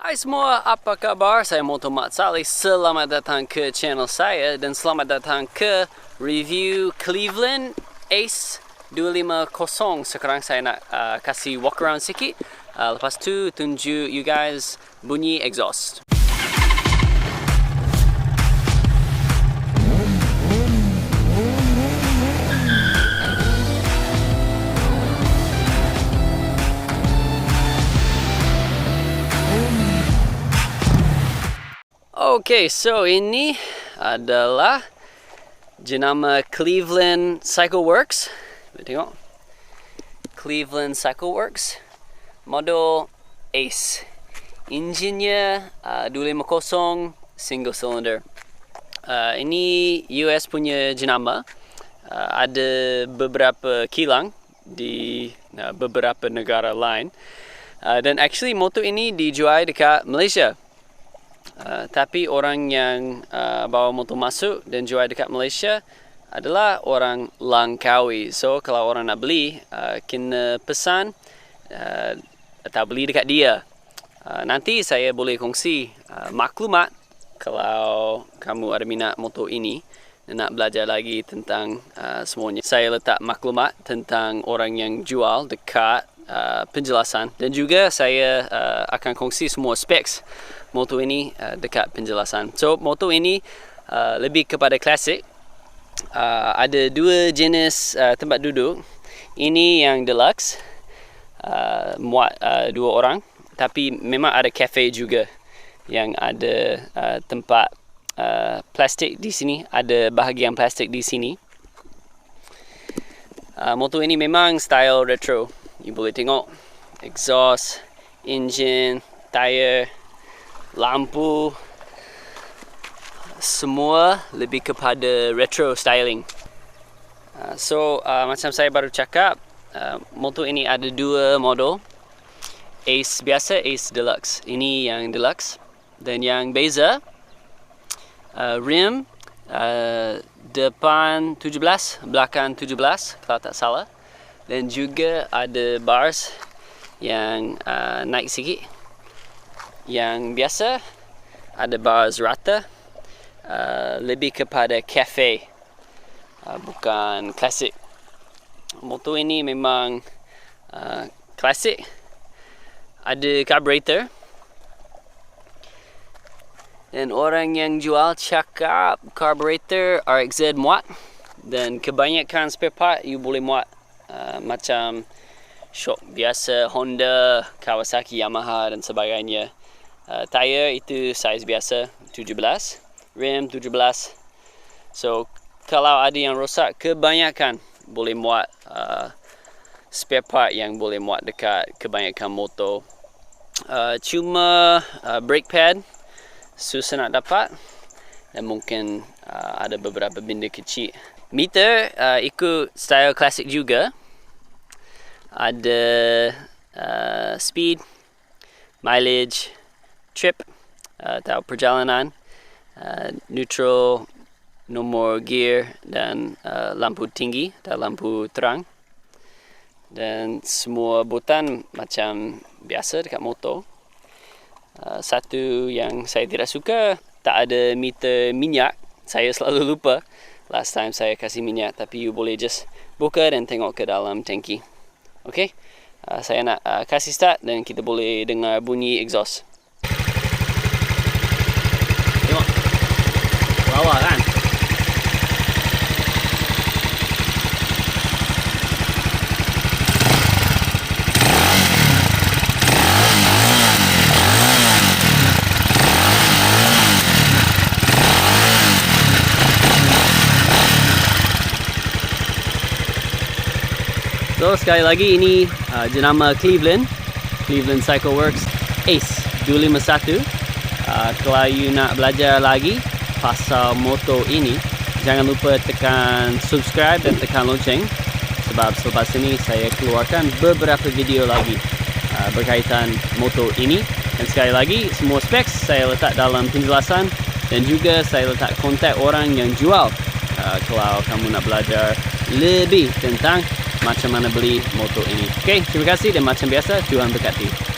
Hai semua, apa kabar? Saya Motomat Saleh. Selamat datang ke channel saya dan selamat datang ke review Cleveland Ace 250. Sekarang saya nak kasih walk around sikit. Lepas tu tunjuk you guys bunyi exhaust. Okay, so ini adalah jenama Cleveland Cycle Works. Boleh tengok. Cleveland Cycle Works model Ace. Enjinnya 250 single cylinder. Ini US punya jenama. Ada beberapa kilang di beberapa negara lain. Dan actually motor ini dijual dekat Malaysia. Tapi orang yang bawa motor masuk dan jual dekat Malaysia adalah orang Langkawi. So kalau orang nak beli, kena pesan atau beli dekat dia. Nanti saya boleh kongsi maklumat kalau kamu ada minat motor ini dan nak belajar lagi tentang semuanya. Saya letak maklumat tentang orang yang jual dekat penjelasan dan juga saya akan kongsi semua specs motor ini dekat penjelasan. So motor ini lebih kepada klasik. Ada dua jenis tempat duduk. Ini yang deluxe, muat dua orang. Tapi memang ada cafe juga yang ada tempat plastik di sini. Ada bahagian plastik di sini. Motor ini memang style retro. You boleh tengok exhaust, engine, tire, lampu, semua lebih kepada retro styling. So macam saya baru cakap, motor ini ada dua model, Ace biasa, Ace Deluxe. Ini yang Deluxe. Dan yang beza, rim depan 17, belakang 17 kalau tak salah. Dan juga ada bars yang naik sikit. Yang biasa ada bars rata, lebih kepada cafe, bukan klasik. Motor ini memang klasik. Ada carburetor dan orang yang jual cakap carburetor RXZ muat, dan kebanyakan spare part you boleh muat, macam shock biasa Honda, Kawasaki, Yamaha dan sebagainya. Tire itu size biasa 17, rim 17. So kalau ada yang rosak, kebanyakan boleh muat spare part yang boleh muat dekat kebanyakan motor. Cuma brake pad susah nak dapat dan mungkin ada beberapa benda kecil. Meter ikut style klasik juga. Ada speed, mileage, trip atau perjalanan, neutral, nomor gear dan lampu tinggi atau lampu terang. Dan semua butang macam biasa dekat motor. Satu yang saya tidak suka, tak ada meter minyak. Saya selalu lupa last time saya kasih minyak, tapi you boleh just buka dan tengok ke dalam tangki. Okay, saya nak kasih start dan kita boleh dengar bunyi exhaust. Tengok, lawa kan? So sekali lagi, ini jenama Cleveland Cycle Works Ace 251. Kalau you nak belajar lagi pasal motor ini, jangan lupa tekan subscribe dan tekan lonceng, sebab selepas ini saya keluarkan beberapa video lagi berkaitan motor ini. Dan sekali lagi, semua specs saya letak dalam penjelasan dan juga saya letak kontak orang yang jual kalau kamu nak belajar lebih tentang macam mana beli motor ini. Okay, terima kasih dan macam biasa, Tuhan berkati.